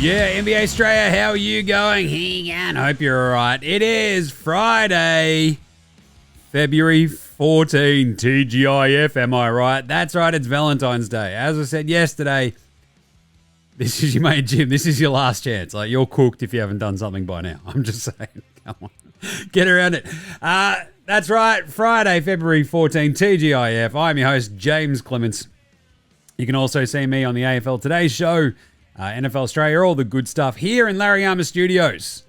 Yeah, NBA Straya, how are you going? I hope you're alright. It is Friday, February 14, TGIF, am I right? That's right, it's Valentine's Day. As I said yesterday, this is your mate Jim. This is your last chance. Like, you're cooked if you haven't done something by now. I'm just saying. Come on. Get around it. That's right, Friday, February 14, TGIF. I'm your host, James Clements. You can also see me on the AFL Today show, NFL Straya, all the good stuff here in Larry Armour Studios.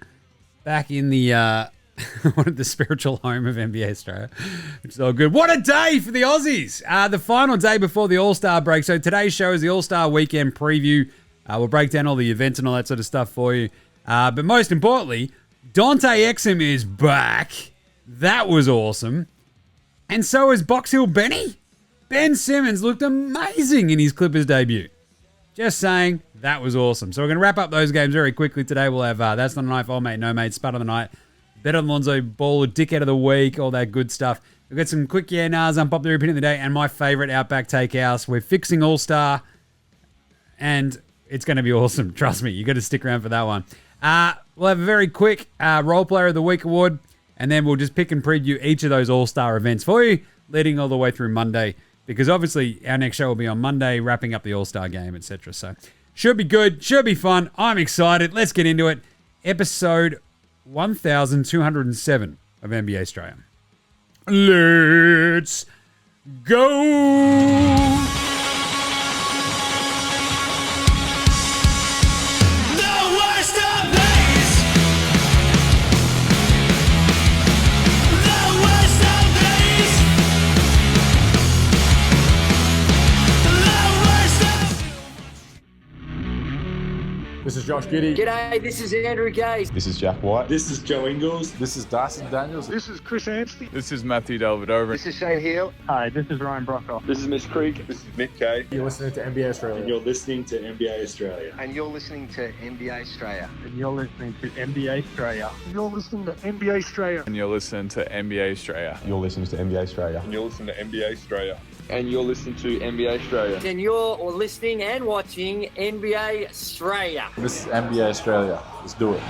Back in the one of the spiritual home of NBA Straya, which is all good. What a day for the Aussies! The final day before the All-Star break. So today's show is the All-Star Weekend preview. We'll break down all the events and all that sort of stuff for you. But most importantly, Dante Exum is back. That was awesome. And so is Box Hill Benny. Ben Simmons looked amazing in his Clippers debut. Just saying, that was awesome. So we're going to wrap up those games very quickly today. We'll have That's Not a Knife, Old Mate, No Mate, Spud of the Night, Better Than Lonzo, Baller, Dickhead of the Week, all that good stuff. We've got some quick yeah-nahs, Unpopular Opinion of the Day, and my favourite Outback Takehouse. We're fixing All-Star, and it's going to be awesome. Trust me, you got to stick around for that one. We'll have a very quick Role Player of the Week award, and then we'll just pick and preview each of those All-Star events for you, leading all the way through Monday. Because obviously our next show will be on Monday, wrapping up the All-Star game, etc. So should be good, should be fun. I'm excited. Let's get into it. Episode 1207 of NBA Straya. Let's go! This is Josh Giddey. G'day, this is Andrew Gaze. This is Jack White. This is Joe Ingles. This is Dyson Daniels. This is Chris Anstey. This is Matthew Delvedova. This is Shane Hill. Hi, this is Ryan Brockhoff. This is Mitch Creek. This is Mick Kay. You're listening to NBA Australia. And you're listening to NBA Australia. And you're listening to NBA Straya. And you're listening to NBA Straya. You're listening to NBA Australia. And you're listening to NBA Straya. You're listening to NBA Australia. And you're listening to NBA Australia. And you're listening to NBA Straya. And you're listening and watching NBA Straya. This is NBA Australia. Let's do it.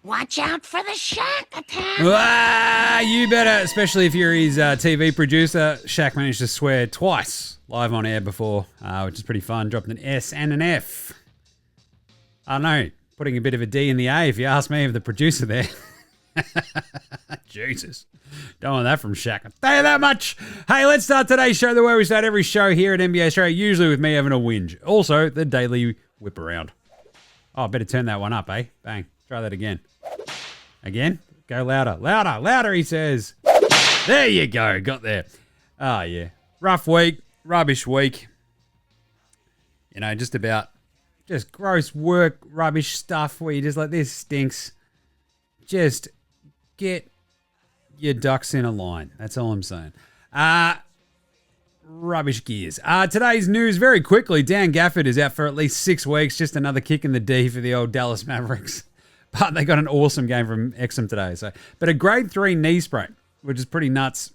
Watch out for the Shaq attack. You better, especially if you're his TV producer. Shaq managed to swear twice live on air before, which is pretty fun. Dropped an S and an F. I don't know, putting a bit of a D in the A if you ask me, of the producer there. Jesus. Don't want that from Shaq. I'll tell you that much. Hey, let's start today's show the way we start every show here at NBA Straya, usually with me having a whinge. Also, the daily whip around. Oh, I better turn that one up, eh? Bang. Try that again. Again? Go louder. Louder. Louder, he says. There you go. Got there. Oh, yeah. Rough week. Rubbish week. You know, just gross work, rubbish stuff where you're just like, this stinks. Just get your ducks in a line. That's all I'm saying. Rubbish gears. Today's news, very quickly. Dan Gafford is out for at least 6 weeks. Just another kick in the D for the old Dallas Mavericks. But they got an awesome game from Exum today. But a grade 3 knee sprain, which is pretty nuts.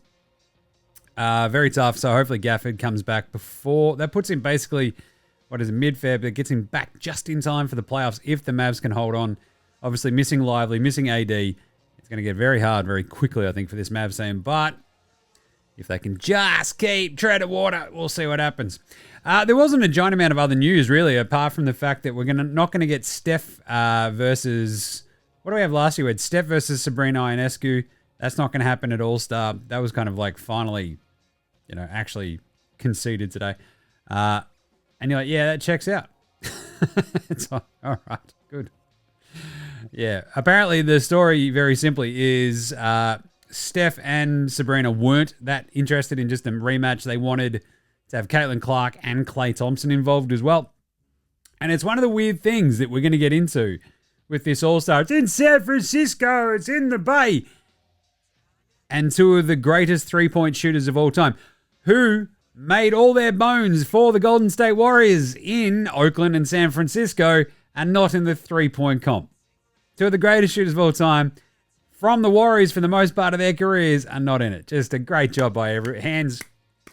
Very tough. So hopefully Gafford comes back before. That puts him basically, mid-Feb. That gets him back just in time for the playoffs if the Mavs can hold on. Obviously missing Lively, missing AD. It's going to get very hard very quickly, I think, for this Mavs team. But if they can just keep treading water, we'll see what happens. There wasn't a giant amount of other news, really, apart from the fact that we're not going to get Steph versus... What do we have last year? We had Steph versus Sabrina Ionescu. That's not going to happen at All-Star. That was kind of like finally, actually conceded today. And you're like, yeah, that checks out. It's all right, good. Yeah, apparently the story, very simply, is Steph and Sabrina weren't that interested in just a rematch. They wanted to have Caitlin Clark and Klay Thompson involved as well. And it's one of the weird things that we're going to get into with this All-Star. It's in San Francisco. It's in the Bay. And two of the greatest three-point shooters of all time, who made all their bones for the Golden State Warriors in Oakland and San Francisco and not in the three-point comp. Two of the greatest shooters of all time from the Warriors for the most part of their careers are not in it. Just a great job by hands.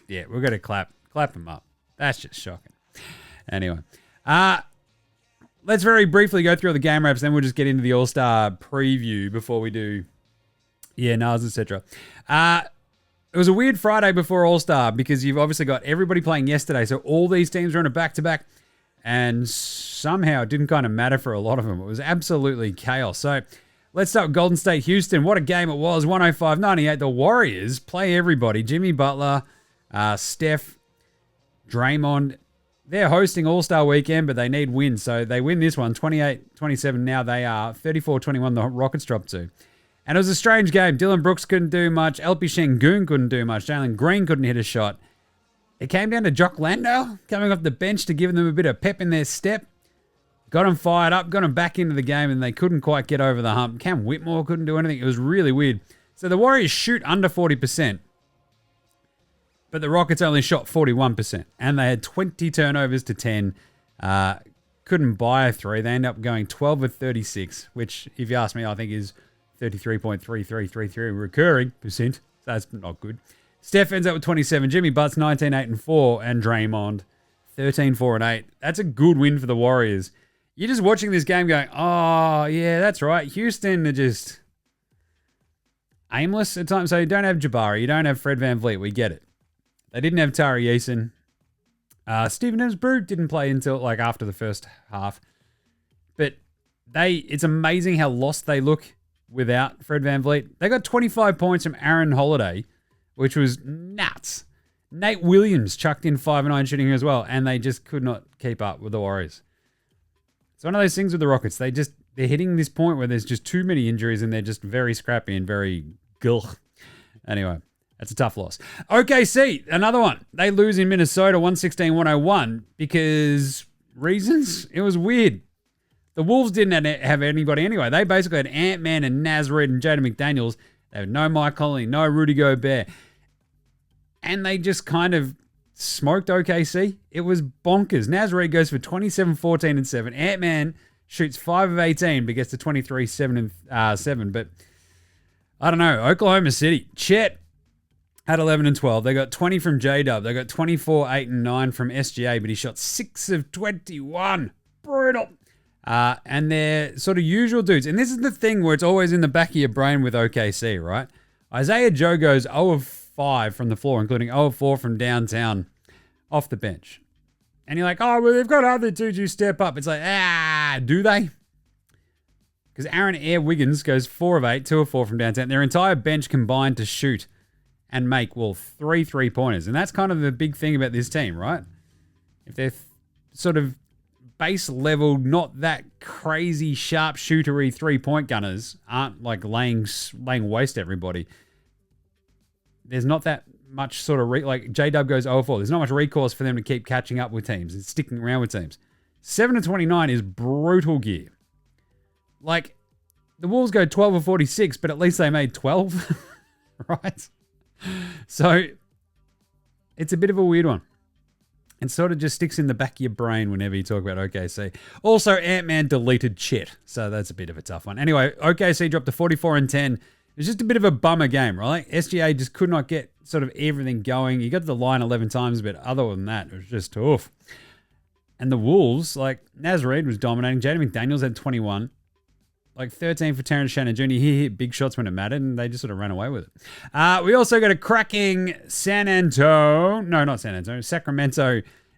Yeah, we've got to clap them up. That's just shocking. Anyway, let's very briefly go through all the game wraps, then we'll just get into the All-Star preview before we do, nars, etc. It was a weird Friday before All-Star because you've obviously got everybody playing yesterday, so all these teams are on a back-to-back, and somehow it didn't kind of matter for a lot of them. It was absolutely chaos. So let's start with Golden State Houston. What a game it was, 105-98. The Warriors play everybody. Jimmy Butler, Steph, Draymond. They're hosting All-Star Weekend, but they need wins. So they win this one, 28-27. Now they are 34-21, the Rockets dropped to. And it was a strange game. Dylan Brooks couldn't do much. LP Şengün couldn't do much. Jalen Green couldn't hit a shot. It came down to Jock Landale coming off the bench to give them a bit of pep in their step. Got them fired up, got them back into the game, and they couldn't quite get over the hump. Cam Whitmore couldn't do anything. It was really weird. So the Warriors shoot under 40%. But the Rockets only shot 41%. And they had 20 turnovers to 10. Couldn't buy a three. They end up going 12 of 36, which, if you ask me, I think is 33.3333 recurring percent. So that's not good. Steph ends up with 27. Jimmy Butts 19-8-4. And Draymond 13-4-8. That's a good win for the Warriors. You're just watching this game going, oh, yeah, that's right. Houston are just aimless at times. So you don't have Jabari. You don't have Fred VanVleet. We get it. They didn't have Tari Eason. Steven Adams-Brew didn't play until like after the first half. But it's amazing how lost they look without Fred VanVleet. They got 25 points from Aaron Holiday, which was nuts. Nate Williams chucked in 5-9 shooting as well, and they just could not keep up with the Warriors. It's one of those things with the Rockets. They're hitting this point where there's just too many injuries and they're just very scrappy and very gulch. Anyway, that's a tough loss. OKC, another one. They lose in Minnesota 116-101 because reasons? It was weird. The Wolves didn't have anybody anyway. They basically had Ant-Man and Naz Reid and Jaden McDaniels. They had no Mike Conley, no Rudy Gobert. And they just kind of smoked OKC. It was bonkers. Naz Reid goes for 27, 14, and 7. Ant-Man shoots 5 of 18 but gets to 23, 7, and 7. But I don't know. Oklahoma City. Chet had 11 and 12. They got 20 from J-Dub. They got 24, 8, and 9 from SGA, but he shot 6 of 21. Brutal. And they're sort of usual dudes. And this is the thing where it's always in the back of your brain with OKC, right? Isaiah Joe goes 0 of 5 from the floor, including 0 of 4 from downtown off the bench. And you're like, oh, well, they've got other dudes who step up. It's like, do they? Because Aaron Air Wiggins goes 4 of 8, 2 of 4 from downtown. Their entire bench combined to shoot and make, 3 3-pointers. And that's kind of the big thing about this team, right? If they're sort of base level, not that crazy sharp shootery 3-point gunners, aren't like laying waste to everybody. There's not that much sort of, like J-Dub goes 0 4. There's not much recourse for them to keep catching up with teams and sticking around with teams. 7 of 29 is brutal gear. Like, the Wolves go 12 of 46, but at least they made 12, right? So, it's a bit of a weird one. It sort of just sticks in the back of your brain whenever you talk about OKC. Also, Ant-Man deleted Chet, so that's a bit of a tough one. Anyway, OKC dropped to 44 and 10. It was just a bit of a bummer game, right? SGA just could not get sort of everything going. He got to the line 11 times, but other than that, it was just tough. And the Wolves, like, Naz Reid was dominating. Jaden McDaniels had 21. Like 13 for Terrence Shannon Jr. He hit big shots when it mattered, and they just sort of ran away with it. We also got a cracking Sacramento,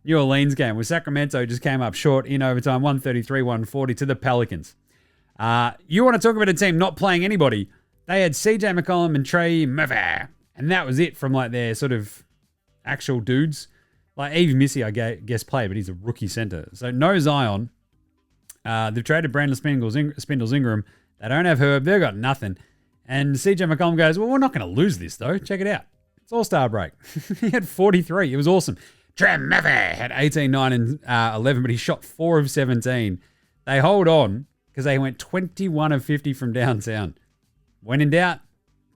New Orleans game where Sacramento just came up short in overtime, 133-140 to the Pelicans. You want to talk about a team not playing anybody? They had CJ McCollum and Trey Murphy, and that was it from like their sort of actual dudes. Like Eve Missy, I guess, play, but he's a rookie center. So no Zion. They've traded Brandon Spindles Ingram. They don't have Herb. They've got nothing. And CJ McCollum goes, well, we're not going to lose this, though. Check it out. It's All-Star break. He had 43. It was awesome. Trey Murphy had 18, 9, and 11, but he shot 4 of 17. They hold on because they went 21 of 50 from downtown. When in doubt,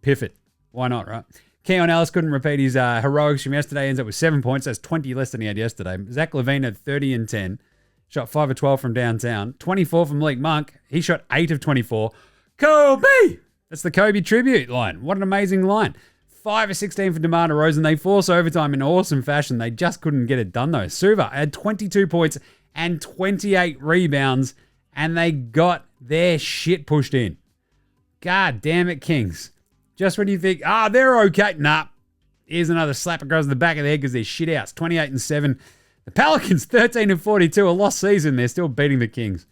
piff it. Why not, right? Keon Ellis couldn't repeat his heroics from yesterday. Ends up with 7 points. That's 20 less than he had yesterday. Zach LaVine had 30 and 10. Shot 5 of 12 from downtown. 24 from Malik Monk. He shot 8 of 24. Kobe! That's the Kobe tribute line. What an amazing line. 5 of 16 for DeMar DeRozan. They force overtime in awesome fashion. They just couldn't get it done, though. Suva had 22 points and 28 rebounds, and they got their shit pushed in. God damn it, Kings. Just when you think, they're okay. Nah. Here's another slap across the back of the head because they're shit outs. 28-7. The Pelicans, 13-42. A lost season. They're still beating the Kings.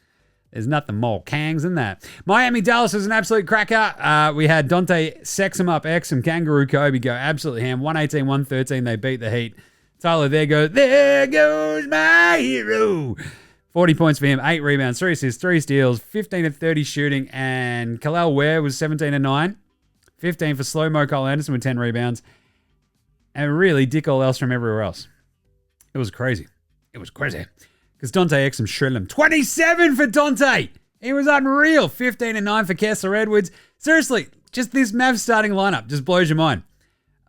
There's nothing more Kangs than that. Miami-Dallas was an absolute cracker. We had Dante Exum, Kangaroo Kobe go absolutely ham. 118-113. They beat the Heat. Tyler, there goes my hero. 40 points for him, 8 rebounds, 3 assists, 3 steals, 15 of 30 shooting, and Kalel Ware was 17-9. 15 for slow-mo Cole Anderson with 10 rebounds. And really, dick all else from everywhere else. It was crazy. Because Dante Exum shredded him. 27 for Dante! He was unreal. 15-9 for Kessler Edwards. Seriously, just this Mavs starting lineup just blows your mind.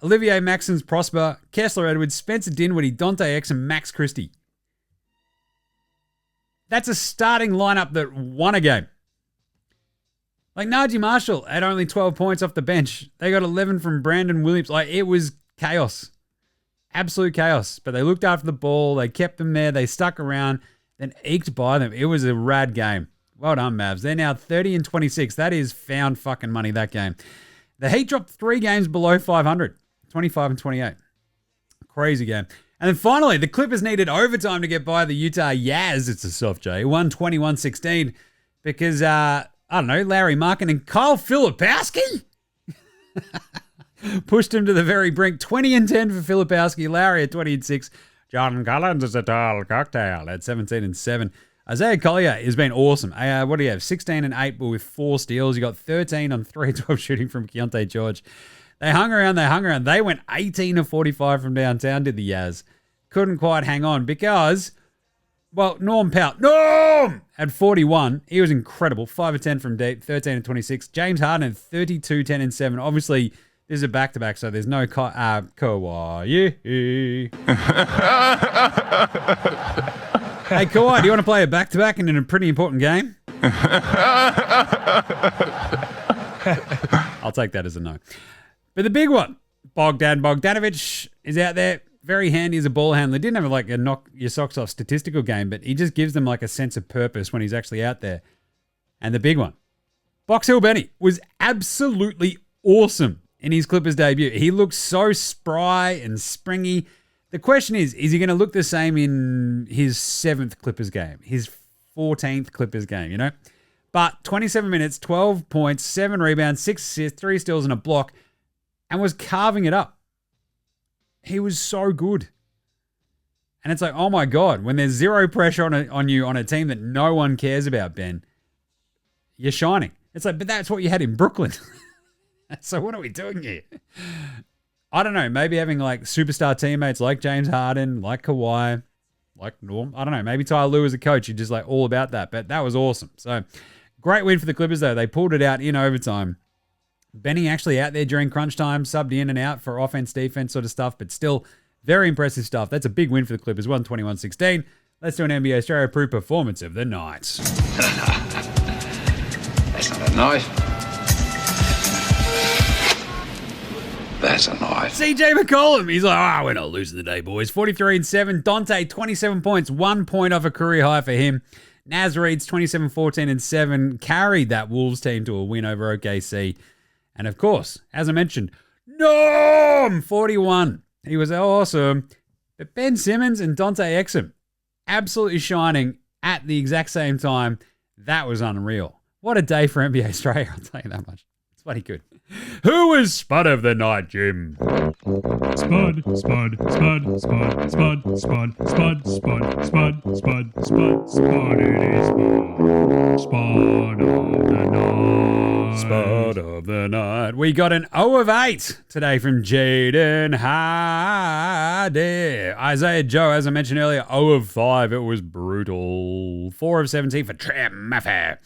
Olivier Maxons, Prosper, Kessler Edwards, Spencer Dinwiddie, Dante Exum, Max Christie. That's a starting lineup that won a game. Like Najee Marshall had only 12 points off the bench. They got 11 from Brandon Williams. Like, it was chaos. Absolute chaos. But they looked after the ball. They kept them there. They stuck around. Then eked by them. It was a rad game. Well done, Mavs. They're now 30-26. That is found fucking money, that game. The Heat dropped 3 games below 500. 25-28. Crazy game. And then finally, the Clippers needed overtime to get by the Utah Jazz. It's a soft J. 121-16 because, I don't know, Larry Markin and Kyle Filipowski pushed him to the very brink. 20-10 for Filipowski. Larry at 20-6. John Collins is a tall cocktail at 17-7. Isaiah Collier has been awesome. What do you have? 16-8, but with 4 steals. You got 13 on 3-12 shooting from Keontae George. They hung around. They went 18-45 from downtown, did the Jazz. Couldn't quite hang on because, well, Norm Powell had 41. He was incredible. 5 of 10 from deep, 13-26. James Harden had 32, 10 and 7. Obviously, this is a back-to-back, so there's no Kawhi. Hey, Kawhi, do you want to play a back-to-back in a pretty important game? I'll take that as a no. But the big one, Bogdanovich is out there. Very handy as a ball handler. Didn't have like a knock your socks off statistical game, but he just gives them like a sense of purpose when he's actually out there. And the big one, Box Hill Benny was absolutely awesome in his Clippers debut. He looked so spry and springy. The question is he going to look the same in his 7th Clippers game, his 14th Clippers game, you know? But 27 minutes, 12 points, 7 rebounds, 6 assists, 3 steals and a block, and was carving it up. He was so good. And it's like, oh my God, when there's zero pressure on you on a team that no one cares about, Ben, you're shining. It's like, but that's what you had in Brooklyn. So what are we doing here? I don't know. Maybe having like superstar teammates like James Harden, like Kawhi, like Norm. I don't know. Maybe Ty Lue as a coach, you're just like all about that. But that was awesome. So great win for the Clippers, though. They pulled it out in overtime. Benny actually out there during crunch time, subbed in and out for offense, defense sort of stuff, but still very impressive stuff. That's a big win for the Clippers, 121-16. Let's do an NBA Straya approved performance of the night. That's not a knife. That's a knife. CJ McCollum, he's like, we're not losing the day, boys. 43-7. Dante, 27 points, 1 point off a career high for him. Naz Reid's 27, 14, and 7 carried that Wolves team to a win over OKC. And of course, as I mentioned, Norm, 41. He was awesome. But Ben Simmons and Dante Exum, absolutely shining at the exact same time. That was unreal. What a day for NBA Straya, I'll tell you that much. It's bloody good. Who was Spud of the night, Jim? Spud. Spud it is Spud. Spud it is Spud of the night. Spud of the night. We got an 0 of 8 today from Jaden Hardy. Isaiah Joe, as I mentioned earlier, 0 of 5. It was brutal. 4 of 17 for Trem Maffa.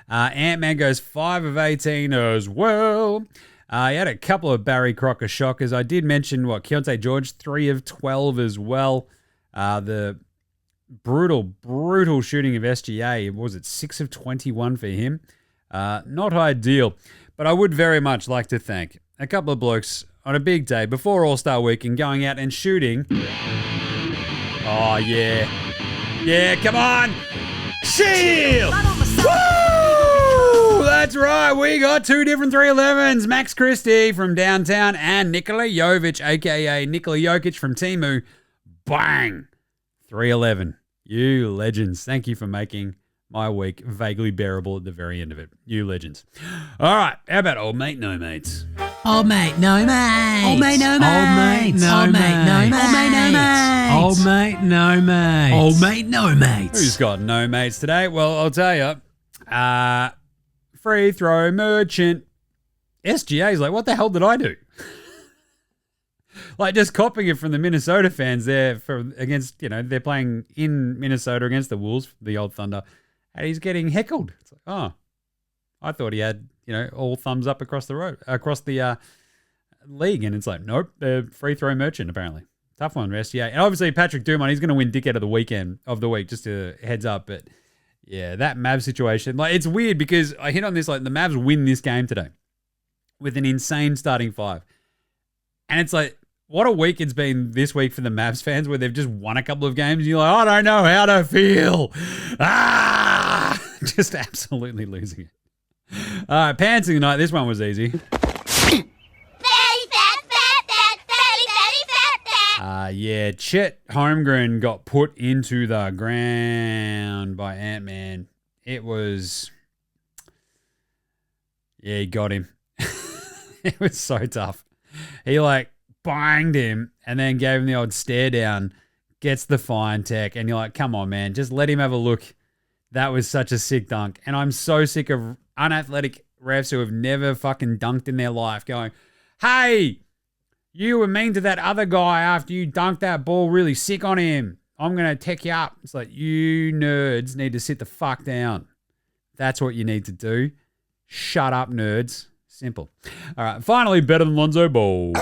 Ant-Man goes 5 of 18 as well. He had a couple of Barry Crocker shockers. I did mention, Keontae George, 3 of 12 as well. The brutal shooting of SGA, was it 6 of 21 for him? Not ideal, but I would very much like to thank a couple of blokes on a big day before All-Star Weekend, going out and shooting. Oh, yeah. Yeah, come on. Shield! Woo! That's right. We got two different 311s. Max Christie from downtown and Nikola Jovic, a.k.a. Nikola Jokic from Timu. Bang! 311. You legends. Thank you for making my week vaguely bearable at the very end of it. You legends. All right. How about old mate, no mates? Old mate, no mates. Old mate, no mates. Old mate, no mates. Old mate, no mates. Old mate, no mates. Old mate, no mates. Who's got no mates today? Well, I'll tell you. Free throw merchant. SGA's like, what the hell did I do? Like, just copying it from the Minnesota fans there against, they're playing in Minnesota against the Wolves, the old Thunder, and he's getting heckled. It's like, oh, I thought he had, all thumbs up across the league. And it's like, nope, the free throw merchant, apparently. Tough one for SGA. And obviously, Patrick Dumont, he's going to win dickhead of the week, just a heads up. But yeah, that Mavs situation, like, it's weird because I hit on this, like, the Mavs win this game today with an insane starting five. And it's like, what a week it's been this week for the Mavs fans where they've just won a couple of games and you're like, I don't know how to feel. Just absolutely losing it. All right, pantsing tonight. This one was easy. Yeah, Chet Holmgren got put into the ground by Ant-Man. It was... Yeah, he got him. It was so tough. He, banged him and then gave him the old stare down, gets the fine tech, and you're like, come on, man, just let him have a look. That was such a sick dunk. And I'm so sick of unathletic refs who have never fucking dunked in their life going, hey, you were mean to that other guy after you dunked that ball really sick on him. I'm going to tech you up. It's like, you nerds need to sit the fuck down. That's what you need to do. Shut up, nerds. Simple. All right, finally, better than Lonzo Ball.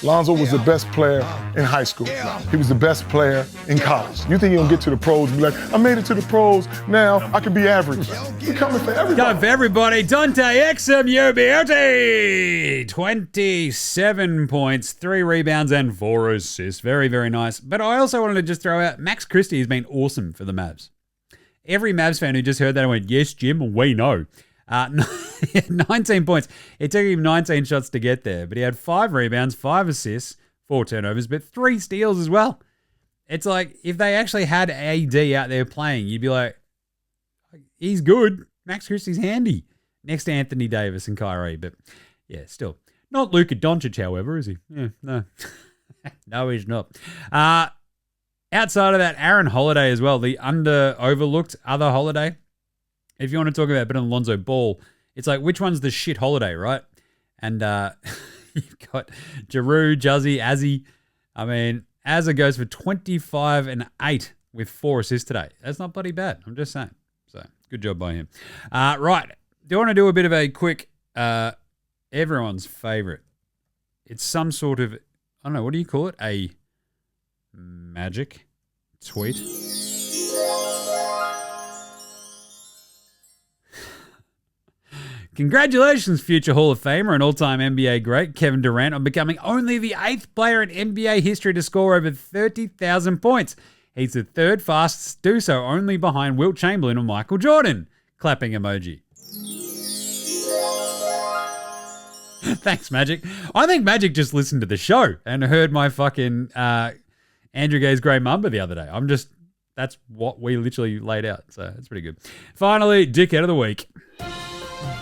Lonzo was the best player in high school. He was the best player in college. You think he'll get to the pros and be like, I made it to the pros, now I can be average. You're coming for everybody. Coming for everybody. Dante Exum, your beauty. 27 points, 3 rebounds, and 4 assists. Very, very nice. But I also wanted to just throw out, Max Christie has been awesome for the Mavs. Every Mavs fan who just heard that and went, yes, Jim, we know. 19 points. It took him 19 shots to get there, but he had 5 rebounds, 5 assists, 4 turnovers, but 3 steals as well. It's like, if they actually had AD out there playing, you'd be like, he's good. Max Christie's handy. Next to Anthony Davis and Kyrie, but yeah, still. Not Luka Doncic, however, is he? Yeah, no. No, he's not. Outside of that, Aaron Holiday as well, the overlooked other Holiday. If you want to talk about a bit of Lonzo Ball, it's like, which one's the shit Holiday, right? And you've got Giroux, Juzzy, Azzy. I mean, Azza goes for 25 and 8 with 4 assists today. That's not bloody bad. I'm just saying. So, good job by him. Right. Do you want to do a bit of a quick, everyone's favorite? It's some sort of, I don't know, what do you call it? A magic tweet? Congratulations, future Hall of Famer and all-time NBA great Kevin Durant, on becoming only the 8th player in NBA history to score over 30,000 points. He's the 3rd fastest to do so, only behind Wilt Chamberlain and Michael Jordan. Clapping emoji. Thanks, Magic. I think Magic just listened to the show and heard my fucking Andrew Gay's Grey Mamba the other day. That's what we literally laid out, so it's pretty good. Finally, Dickhead of the Week.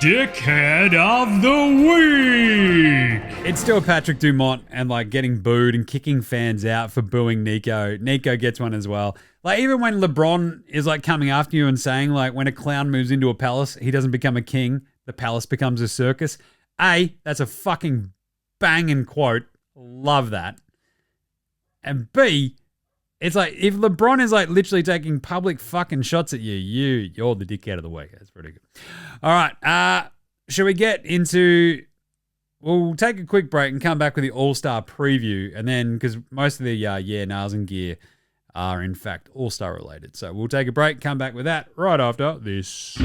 Dickhead of the Week! It's still Patrick Dumont and getting booed and kicking fans out for booing Nico. Nico gets one as well. Even when LeBron is coming after you and saying when a clown moves into a palace, he doesn't become a king, the palace becomes a circus. A, that's a fucking banging quote. Love that. And B, it's if LeBron is literally taking public fucking shots at you're the dickhead of the week. That's pretty good. All right. Should we get into... We'll take a quick break and come back with the All-Star preview. And then, because most of the nails and gear are in fact All-Star related. So we'll take a break, come back with that right after this.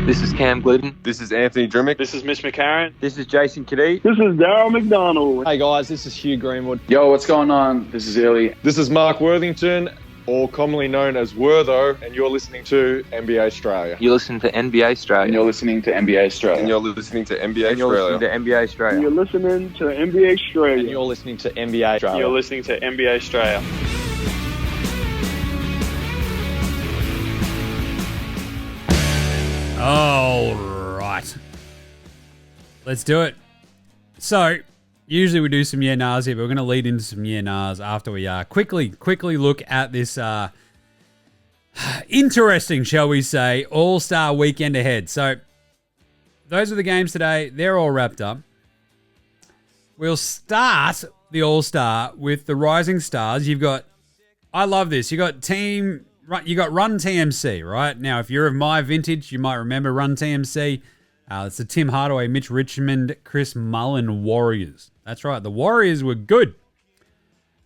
This is Cam Glidden. This is Anthony Drimmick. This is Mitch McCarron. This is Jason Kadee. This is Darryl McDonald. Hey guys, this is Hugh Greenwood. Yo, what's going on? This is Illy. This is Mark Worthington, or commonly known as Wortho, and you're listening to NBA Straya. You're listening to NBA Straya. And you're listening to NBA Straya. And you're listening to NBA And you're listening to Straya. NBA Straya. You're listening to NBA Straya. And you're listening to NBA Straya. You're listening to NBA Straya. All right. Let's do it. So, usually we do some yeah nahs here, but we're going to lead into some yeah nahs after we quickly look at this interesting, shall we say, All-Star weekend ahead. So, those are the games today. They're all wrapped up. We'll start the All-Star with the Rising Stars. You've got, I love this, you got Run TMC, right? Now, if you're of my vintage, you might remember Run TMC. It's the Tim Hardaway, Mitch Richmond, Chris Mullin Warriors. That's right, the Warriors were good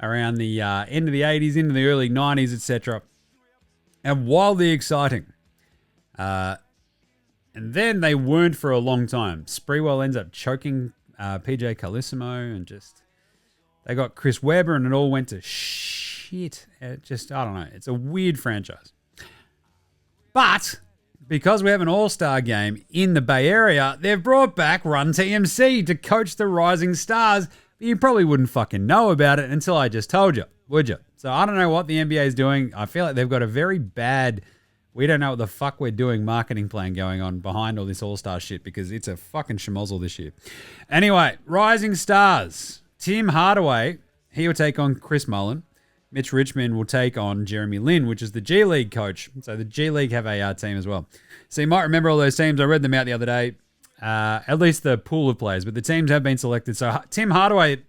around the end of the 80s, into the early 90s, etc. And wildly exciting. And then they weren't for a long time. Sprewell ends up choking PJ Carlissimo, and they got Chris Webber, and it all went to shit. I don't know. It's a weird franchise. But because we have an all-star game in the Bay Area, they've brought back Run TMC to coach the Rising Stars. But you probably wouldn't fucking know about it until I just told you, would you? So I don't know what the NBA is doing. I feel like they've got a very bad, we don't know what the fuck we're doing marketing plan going on behind all this all-star shit, because it's a fucking schmozzle this year. Anyway, Rising Stars. Tim Hardaway, he will take on Chris Mullin. Mitch Richmond will take on Jeremy Lin, which is the G League coach. So the G League have a team as well. So you might remember all those teams. I read them out the other day, at least the pool of players, but the teams have been selected. So Tim Hardaway,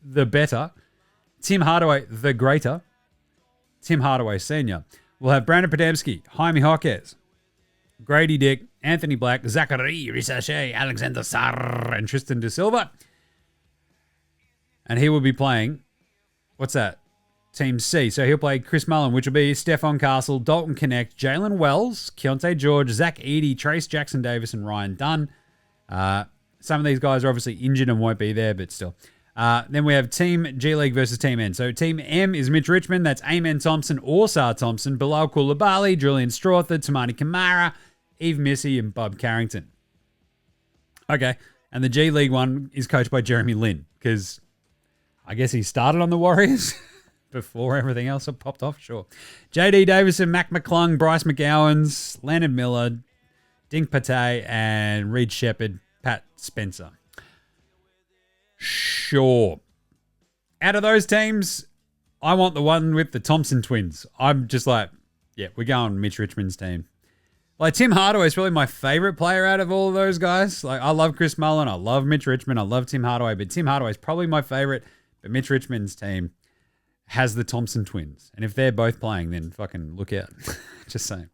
the better. Tim Hardaway, the greater. Tim Hardaway Sr. We'll have Brandon Podemski, Jaime Jaquez, Grady Dick, Anthony Black, Zachary Risache, Alexander Sarr, and Tristan Da Silva. And he will be playing, what's that? Team C. So he'll play Chris Mullin, which will be Stephon Castle, Dalton Connect, Jalen Wells, Keontae George, Zach Edey, Trace Jackson Davis, and Ryan Dunn. Some of these guys are obviously injured and won't be there, but still. Then we have Team G League versus Team N. So Team M is Mitch Richmond. That's Amen Thompson, Orsar Thompson, Bilal Koulibaly, Julian Strawther, Tamani Kamara, Eve Missy, and Bob Carrington. Okay. And the G League one is coached by Jeremy Lin, because I guess he started on the Warriors before everything else had popped off. Sure. JD Davison, Mac McClung, Bryce McGowans, Leonard Miller, Dink Pate, and Reed Shepard, Pat Spencer. Sure. Out of those teams, I want the one with the Thompson twins. I'm just like, yeah, we're going Mitch Richmond's team. Like, Tim Hardaway is probably my favorite player out of all of those guys. Like, I love Chris Mullin, I love Mitch Richmond, I love Tim Hardaway, but Tim Hardaway is probably my favorite. But Mitch Richmond's team has the Thompson twins. And if they're both playing, then fucking look out. Just saying.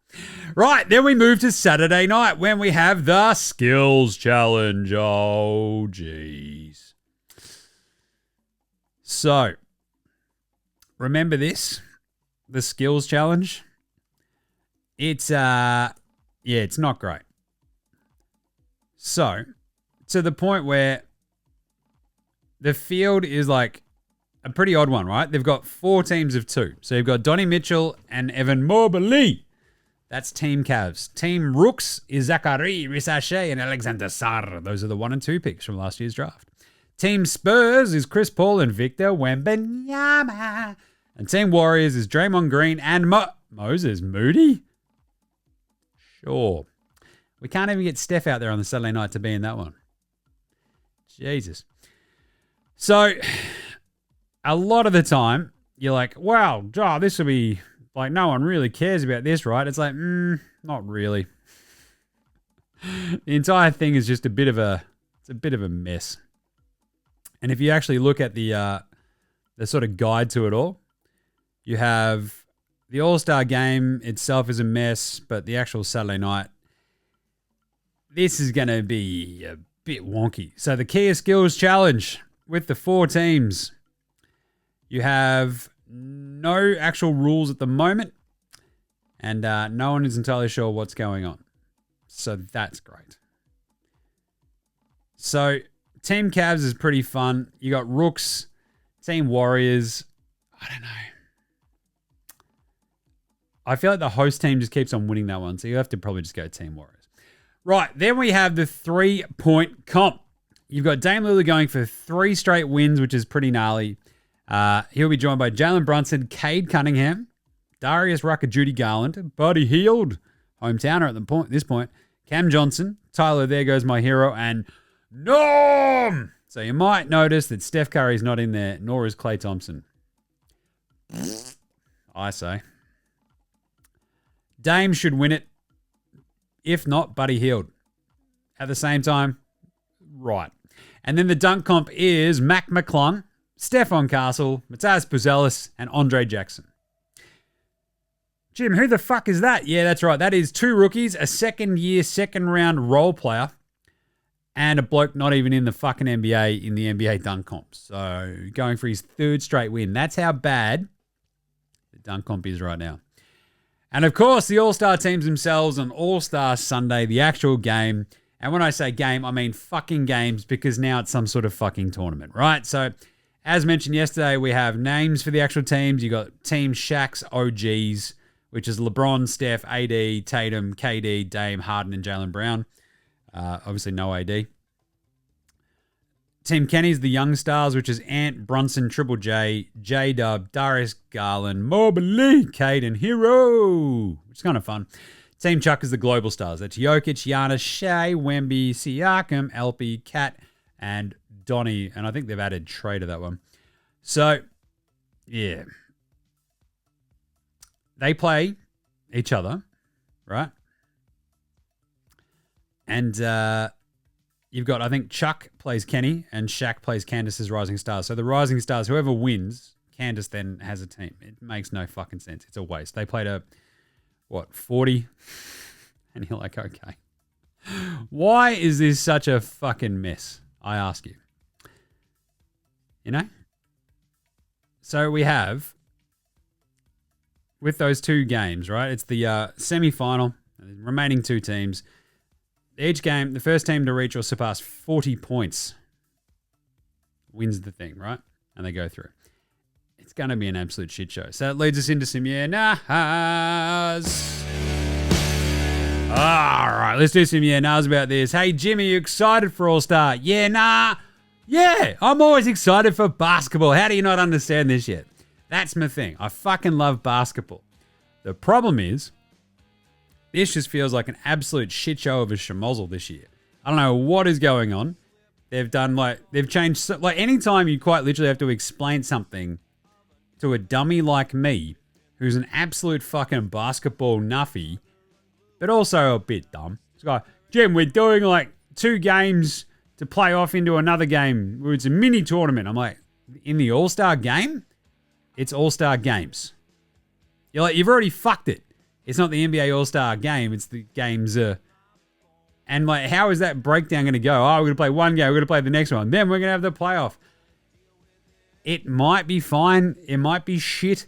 Right, then we move to Saturday night when we have the Skills Challenge. Oh, jeez. So, remember this? The Skills Challenge? It's not great. So, to the point where the field is like a pretty odd one, right? They've got 4 teams of 2. So you've got Donnie Mitchell and Evan Mobley. That's Team Cavs. Team Rooks is Zachary Risache and Alexander Sarr. Those are the 1 and 2 picks from last year's draft. Team Spurs is Chris Paul and Victor Wembanyama. And Team Warriors is Draymond Green and Moses Moody. Sure. We can't even get Steph out there on the Saturday night to be in that one. Jesus. So, a lot of the time, you're like, wow, this will be, like, no one really cares about this, right? It's like, not really. The entire thing is just a bit of a mess. And if you actually look at the sort of guide to it all, you have the All-Star game itself is a mess, but the actual Saturday night, this is going to be a bit wonky. So the Kia Skills Challenge with the 4 teams, you have no actual rules at the moment, and no one is entirely sure what's going on. So that's great. So Team Cavs is pretty fun. You got Rooks, Team Warriors. I don't know. I feel like the host team just keeps on winning that one. So you have to probably just go Team Warriors. Right. Then we have the 3-point comp. You've got Dame Lillard going for 3 straight wins, which is pretty gnarly. He'll be joined by Jalen Brunson, Cade Cunningham, Darius Rucker, Judy Garland, Buddy Hield, hometowner at this point, Cam Johnson, Tyler, there goes my hero, and Norm. So you might notice that Steph Curry's not in there, nor is Klay Thompson. I say. Dame should win it. If not, Buddy Hield. At the same time, right. And then the dunk comp is Mac McClung, Stephon Castle, Matthias Puzelis, and Andre Jackson. Jim, who the fuck is that? Yeah, that's right. That is 2 rookies, a second-year, second-round role player, and a bloke not even in the fucking NBA in the NBA dunk comp. So going for his 3rd straight win. That's how bad the dunk comp is right now. And of course, the All-Star teams themselves on All-Star Sunday, the actual game. And when I say game, I mean fucking games, because now it's some sort of fucking tournament, right? So as mentioned yesterday, we have names for the actual teams. You got Team Shaq's OGs, which is LeBron, Steph, AD, Tatum, KD, Dame, Harden, and Jaylen Brown. Obviously no AD. Team Kenny's the Young Stars, which is Ant, Brunson, Triple J, J-Dub, Darius Garland, Mobley, Cade, and Hero, which is kind of fun. Team Chuck is the Global Stars. That's Jokic, Giannis, Shea, Wemby, Siakam, Elpy, Kat, and Donnie. And I think they've added Trey to that one. So, yeah. They play each other, right? And you've got, I think, Chuck plays Kenny and Shaq plays Candace's Rising Stars. So the Rising Stars, whoever wins, Candace then has a team. It makes no fucking sense. It's a waste. They played a, 40? And you're like, okay. Why is this such a fucking mess? I ask you. You know? So we have, with those 2 games, right? It's the semi-final, the remaining 2 teams. Each game, the first team to reach or surpass 40 points wins the thing, right? And they go through. It's going to be an absolute shit show. So it leads us into some yeah-nahs. All right, let's do some yeah-nahs about this. Hey, Jimmy, you excited for All-Star? Yeah, nah. Yeah, I'm always excited for basketball. How do you not understand this yet? That's my thing. I fucking love basketball. The problem is, this just feels like an absolute shit show of a schmozzle this year. I don't know what is going on. They've changed, anytime you quite literally have to explain something to a dummy like me, who's an absolute fucking basketball nuffy, but also a bit dumb. It's like, Jim, we're doing 2 games to play off into another game where it's a mini tournament. I'm like, in the All-Star game? It's All-Star games. You're like, you've already fucked it. It's not the NBA All-Star game. It's the games. And how is that breakdown going to go? Oh, we're going to play one game. We're going to play the next one. Then we're going to have the playoff. It might be fine. It might be shit.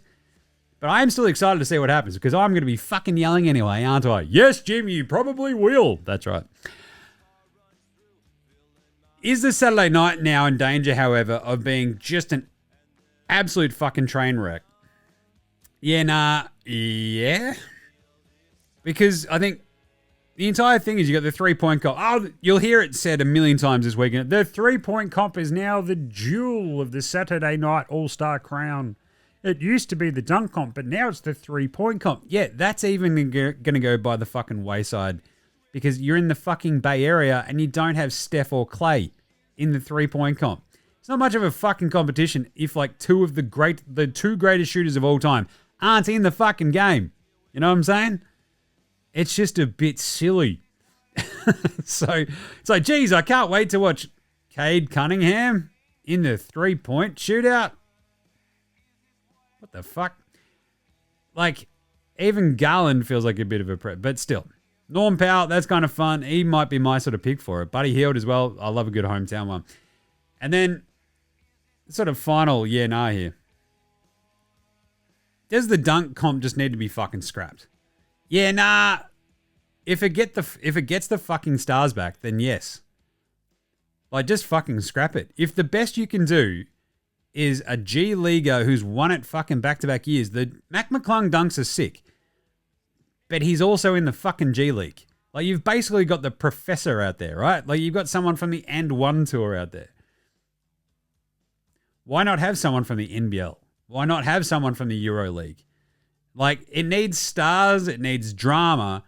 But I am still excited to see what happens, because I'm going to be fucking yelling anyway, aren't I? Yes, Jim, you probably will. That's right. Is the Saturday night now in danger, however, of being just an absolute fucking train wreck? Yeah. Because I think the entire thing is you got the 3-point comp. Oh, you'll hear it said a million times this weekend. The 3-point comp is now the jewel of the Saturday night All-Star crown. It used to be the dunk comp, but now it's the 3-point comp. Yeah, that's even going to go by the fucking wayside, because you're in the fucking Bay Area and you don't have Steph or Klay in the 3-point comp. It's not much of a fucking competition if 2 of the 2 greatest shooters of all time aren't in the fucking game. You know what I'm saying? It's just a bit silly. So it's like, geez, I can't wait to watch Cade Cunningham in the 3-point shootout. What the fuck? Even Garland feels like a bit of a prep, but still. Norm Powell, that's kind of fun. He might be my sort of pick for it. Buddy Hield as well. I love a good hometown one. And then sort of final yeah-nah here. Does the dunk comp just need to be fucking scrapped? Yeah, nah. if it gets the fucking stars back, then yes. Like, just fucking scrap it. If the best you can do is a G Leaguer who's won it fucking back-to-back years, the Mac McClung dunks are sick, but he's also in the fucking G League. Like, you've basically got the professor out there, right? Like, you've got someone from the And One tour out there. Why not have someone from the NBL? Why not have someone from the Euro League? Like, it needs stars, it needs drama,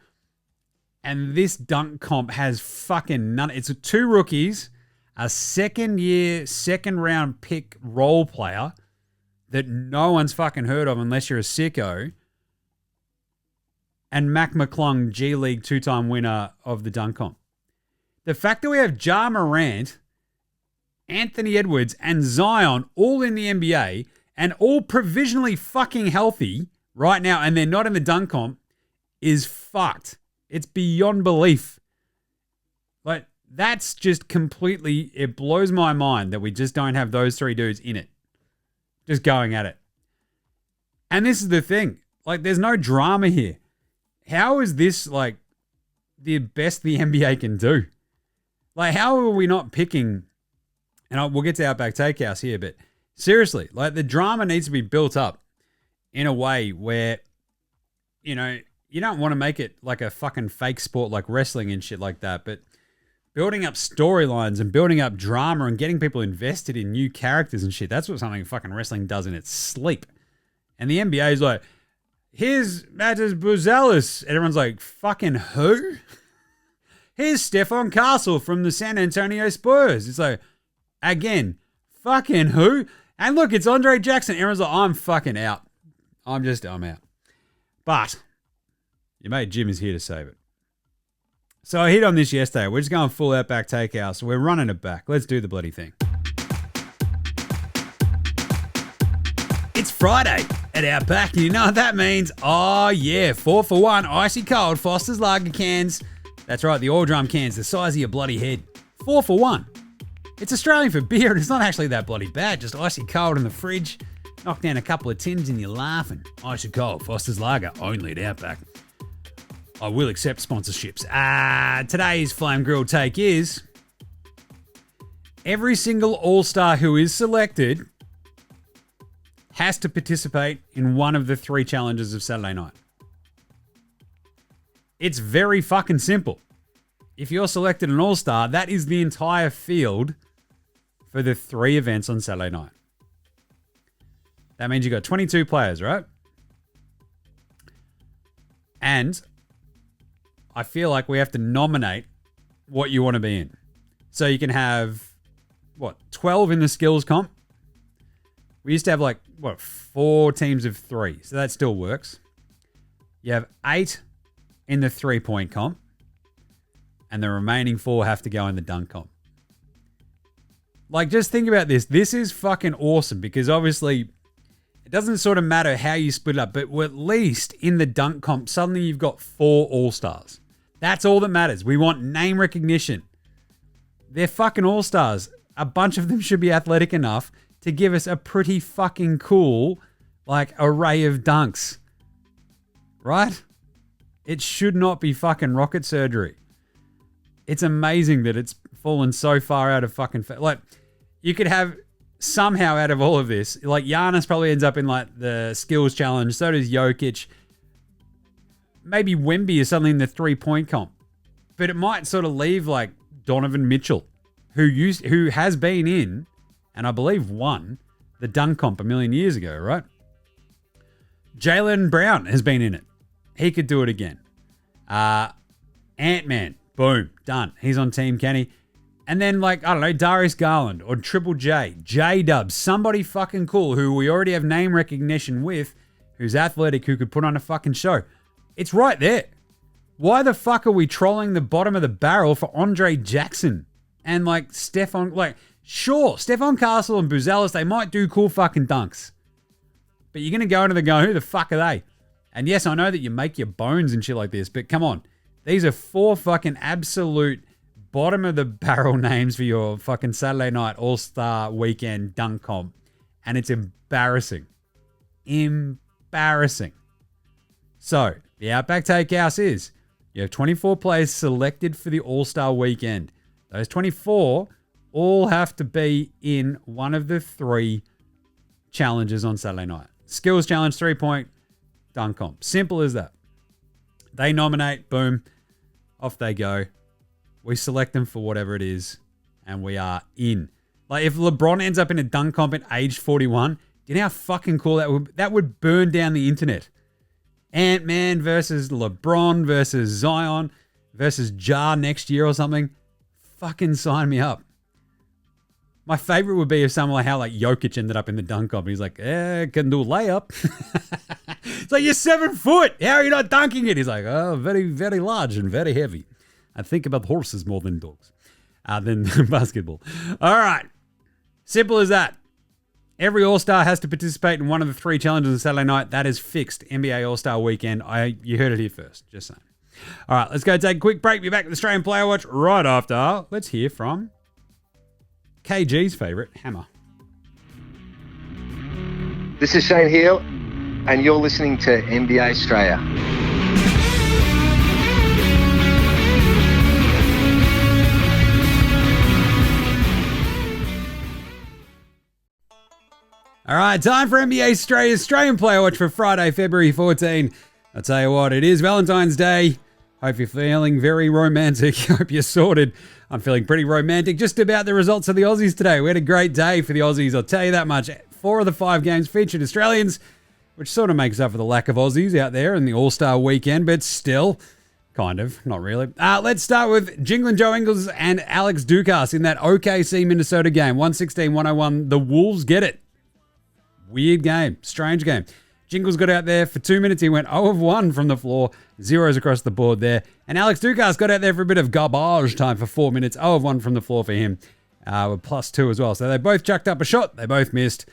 and this dunk comp has fucking none. It's 2 rookies, a second-year, second-round pick role player that no one's fucking heard of unless you're a sicko, and Mac McClung, G League 2-time winner of the dunk comp. The fact that we have Ja Morant, Anthony Edwards, and Zion all in the NBA and all provisionally fucking healthy right now, and they're not in the dunk comp, is fucked. It's beyond belief. Like, that's just completely, it blows my mind that we just don't have those 3 dudes in it. Just going at it. And this is the thing. Like, there's no drama here. How is this, like, the best the NBA can do? Like, how are we not picking, and we'll get to Outback Takehouse here, but seriously, like, the drama needs to be built up in a way where, you know, you don't want to make it like a fucking fake sport like wrestling and shit like that, but building up storylines and building up drama and getting people invested in new characters and shit, that's what something fucking wrestling does in its sleep. And the NBA is like, here's Matas Buzelis. And everyone's like, fucking who? Here's Stephon Castle from the San Antonio Spurs. It's like, again, fucking who? And look, it's Andre Jackson. Everyone's like, I'm fucking out. I'm out. But your mate Jim is here to save it. So I hit on this yesterday. We're just going full Outback Takehouse. We're running it back. Let's do the bloody thing. It's Friday at Outback, and you know what that means? Oh yeah, 4 for 1 icy cold Foster's Lager cans. That's right, the oil drum cans, the size of your bloody head. 4 for 1. It's Australian for beer, and it's not actually that bloody bad. Just icy cold in the fridge. Knock down a couple of tins and you're laughing. Icy cold Foster's Lager, only at Outback. I will accept sponsorships. Today's Flame Grilled take is every single All-Star who is selected has to participate in one of the 3 challenges of Saturday night. It's very fucking simple. If you're selected an All-Star, that is the entire field for the 3 events on Saturday night. That means you got 22 players, right? And I feel like we have to nominate what you want to be in. So you can have, 12 in the skills comp? We used to have 4 teams of 3. So that still works. You have 8 in the 3-point comp. And the remaining 4 have to go in the dunk comp. Like, just think about this. This is fucking awesome because obviously it doesn't sort of matter how you split up, but at least in the dunk comp, suddenly you've got 4 All-Stars. That's all that matters. We want name recognition. They're fucking All-Stars. A bunch of them should be athletic enough to give us a pretty fucking cool, array of dunks. Right? It should not be fucking rocket surgery. It's amazing that it's fallen so far out of fucking... you could have somehow out of all of this, Giannis probably ends up in, the skills challenge. So does Jokic. Maybe Wemby is suddenly in the 3-point comp. But it might sort of leave, Donovan Mitchell, who has been in, and I believe won, the dunk comp a million years ago, right? Jaylen Brown has been in it. He could do it again. Ant-Man. Boom. Done. He's on Team Kenny. And then, Darius Garland or Triple J, J-Dub, somebody fucking cool who we already have name recognition with, who's athletic, who could put on a fucking show. It's right there. Why the fuck are we trolling the bottom of the barrel for Andre Jackson and, Stephon... Sure, Stephon Castle and Buzelis, they might do cool fucking dunks. But you're going to go into the go, who the fuck are they? And yes, I know that you make your bones and shit like this, but come on. These are 4 fucking absolute bottom of the barrel names for your fucking Saturday night All-Star weekend dunk comp. And it's embarrassing. Embarrassing. So, the Outback Takehouse is, You have 24 players selected for the All-Star weekend. Those 24 all have to be in one of the 3 challenges on Saturday night. Skills challenge, 3-point, dunk comp. Simple as that. They nominate, boom, off they go. We select them for whatever it is, and we are in. Like, if LeBron ends up in a dunk comp at age 41, do you know how fucking cool that would be? That would burn down the internet. Ant-Man versus LeBron versus Zion versus Ja next year or something. Fucking sign me up. My favorite would be if someone like how like Jokic ended up in the dunk comp. He's like, can do layup. It's like, you're 7 foot. How are you not dunking it? He's like, oh, very, very large and very heavy. I think about horses more than dogs, than basketball. All right. Simple as that. Every All-Star has to participate in one of the 3 challenges on Saturday night. That is fixed. NBA All-Star weekend. You heard it here first. Just saying. All right, let's go take a quick break. Be back with Australian Player Watch right after. Let's hear from KG's favourite, Hammer. This is Shane Heal, and you're listening to NBA Straya. All right, time for NBA Straya, Australian Player Watch for Friday, February 14. I'll tell you what, it is Valentine's Day. Hope you're feeling very romantic. Hope you're sorted. I'm feeling pretty romantic just about the results of the Aussies today. We had a great day for the Aussies, I'll tell you that much. 4 of the 5 games featured Australians, which sort of makes up for the lack of Aussies out there in the All-Star weekend, but still, kind of, not really. Let's start with Jingling Joe Ingles and Alex Dukas in that OKC Minnesota game. 116-101. The Wolves get it. Weird game. Strange game. Jingles got out there for 2 minutes. He went 0 of 1 from the floor. Zeros across the board there. And Alex Dukas got out there for a bit of garbage time for 4 minutes. 0 of 1 from the floor for him. With +2 as well. So they both chucked up a shot. They both missed.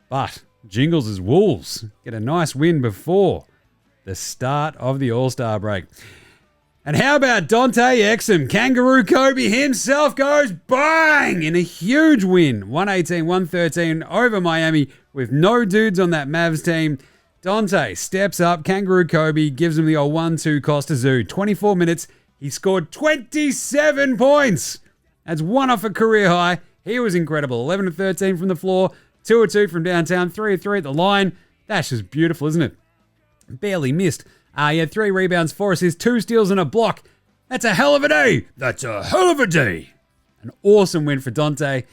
But Jingles' Wolves get a nice win before the start of the All-Star break. And how about Dante Exum? Kangaroo Kobe himself goes bang in a huge win. 118-113 over Miami with no dudes on that Mavs team. Dante steps up. Kangaroo Kobe gives him the old 1-2 Costa Zoo. 24 minutes. He scored 27 points. That's one off a career high. He was incredible. 11 of 13 from the floor. 2 of 2 from downtown. 3 of 3 at the line. That's just beautiful, isn't it? Barely missed. He had 3 rebounds, 4 assists, 2 steals, and a block. That's a hell of a day. That's a hell of a day. An awesome win for Dante.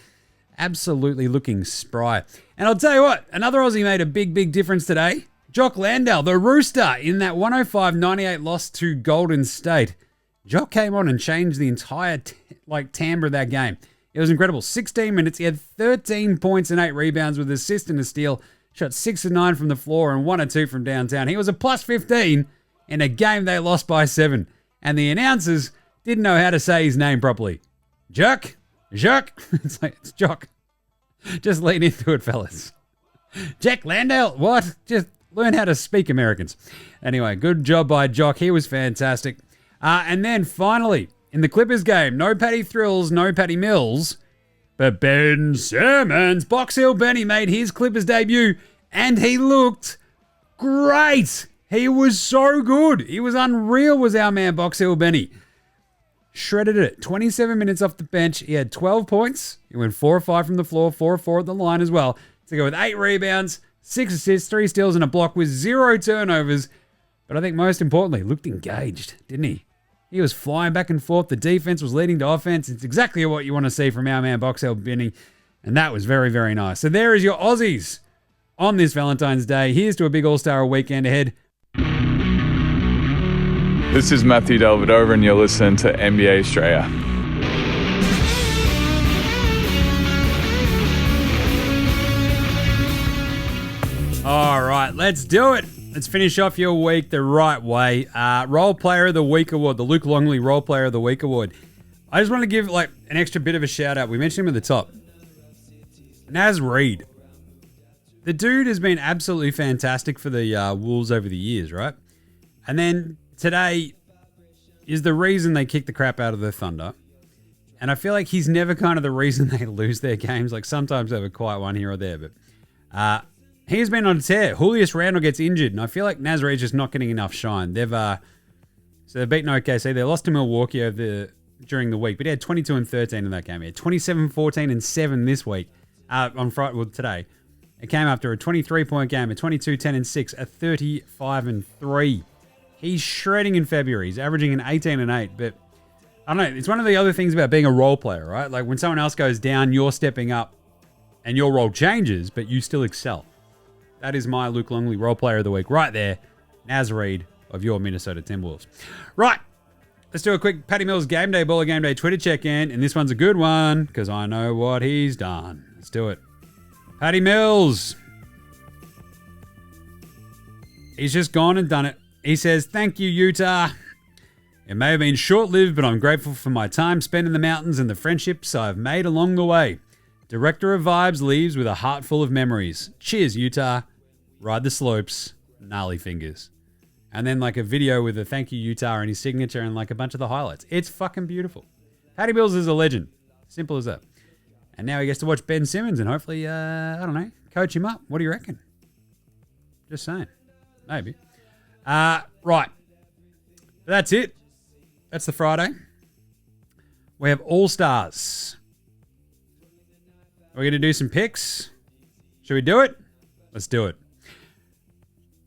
Absolutely looking spry. And I'll tell you what, another Aussie made a big, big difference today. Jock Landale, the Rooster, in that 105-98 loss to Golden State. Jock came on and changed the entire timbre of that game. It was incredible. 16 minutes. He had 13 points and 8 rebounds with assist and a steal. Shot 6 of 9 from the floor and 1 of 2 from downtown. He was a +15 in a game they lost by 7. And the announcers didn't know how to say his name properly. Jock? It's like, it's Jock. Just lean into it, fellas. Jack Landale? What? Just learn how to speak Americans. Anyway, good job by Jock. He was fantastic. And then finally, in the Clippers game, no Patty Thrills, no Patty Mills, but Ben Simmons, Box Hill Benny, made his Clippers debut, and he looked great. He was so good. He was unreal, was our man Box Hill Benny. Shredded it. 27 minutes off the bench. He had 12 points. He went 4 of 5 from the floor, 4 of 4 at the line as well. To go with 8 rebounds, 6 assists, 3 steals, and a block with 0 turnovers. But I think most importantly, looked engaged, didn't he? He was flying back and forth. The defense was leading to offense. It's exactly what you want to see from our man Box Hill Benny. And that was very, very nice. So there is your Aussies on this Valentine's Day. Here's to a big All-Star weekend ahead. This is Matthew Delvedova, and you're listening to NBA Straya. All right, let's do it. Let's finish off your week the right way. Role Player of the Week Award, the Luke Longley Role Player of the Week Award. I just want to give an extra bit of a shout out. We mentioned him at the top. Naz Reid. The dude has been absolutely fantastic for the Wolves over the years, right? And then today is the reason they kick the crap out of the Thunder. And I feel like he's never kind of the reason they lose their games. Like sometimes they have a quiet one here or there, but he's been on a tear. Julius Randle gets injured, and I feel like Naz Reid's just not getting enough shine. They've So they've beaten OKC. They lost to Milwaukee during the week, but he had 22 and 13 in that game. He had 27, 14, and 7 this week on Friday, well, today. It came after a 23-point game, a 22, 10, and 6, a 35 and 3. He's shredding in February. He's averaging an 18 and 8, but I don't know. It's one of the other things about being a role player, right? Like when someone else goes down, you're stepping up and your role changes, but you still excel. That is my Luke Longley role player of the week right there. Naz Reid of your Minnesota Timberwolves. Right. Let's do a quick Patty Mills Game Day, Baller Game Day Twitter check-in. And this one's a good one because I know what he's done. Let's do it. Patty Mills. He's just gone and done it. He says, thank you, Utah. It may have been short-lived, but I'm grateful for my time spent in the mountains and the friendships I've made along the way. Director of Vibes leaves with a heart full of memories. Cheers, Utah. Ride the slopes. Gnarly fingers. And then like a video with a thank you, Utah, and his signature and like a bunch of the highlights. It's fucking beautiful. Patty Mills is a legend. Simple as that. And now he gets to watch Ben Simmons and hopefully, I don't know, coach him up. What do you reckon? Just saying. Maybe. Right. That's it. That's the Friday. We have All-Stars. Are we going to do some picks? Should we do it? Let's do it.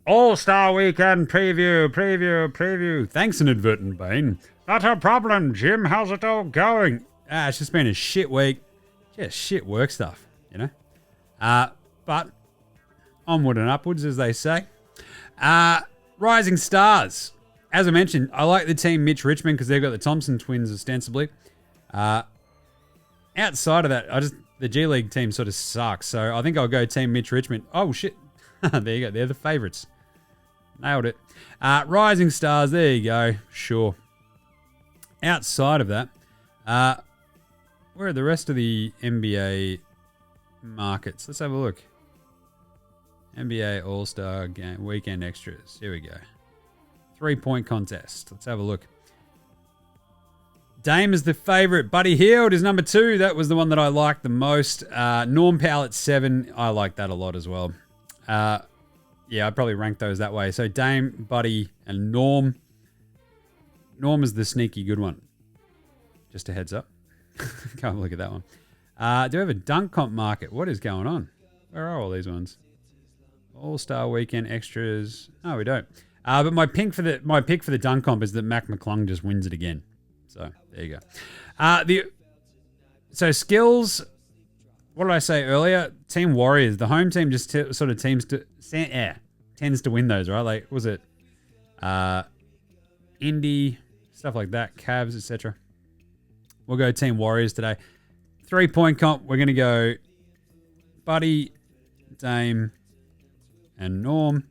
All-Star Weekend preview. Thanks, Inadvertent Bane. Not a problem, Jim. How's it all going? It's just been a shit week. Just shit work stuff, you know? But onward and upwards, as they say. Rising Stars. As I mentioned, I like the team Mitch Richmond because they've got the Thompson twins ostensibly. Outside of that, the G League team sort of sucks. So I think I'll go team Mitch Richmond. Oh, shit. There you go. They're the favorites. Nailed it. Rising Stars. There you go. Sure. Outside of that, where are the rest of the NBA markets? Let's have a look. NBA All-Star Game Weekend Extras. Here we go. 3-point contest. Let's have a look. Dame is the favorite. Buddy Hield is number 2. That was the one that I liked the most. Norm Powell at 7. I like that a lot as well. Yeah, I'd probably rank those that way. So Dame, Buddy, and Norm. Norm is the sneaky good one. Just a heads up. Go have a look at that one. Do we have a dunk comp market? What is going on? Where are all these ones? All-Star Weekend Extras. No, we don't. But my pick for the dunk comp is that Mac McClung just wins it again. So there you go. So skills. What did I say earlier? Team Warriors. The home team just sort of tends to win those, right? Like, was it Indy, stuff like that, Cavs, etc. We'll go Team Warriors today. 3-point comp, we're going to go Buddy, Dame, and Norm.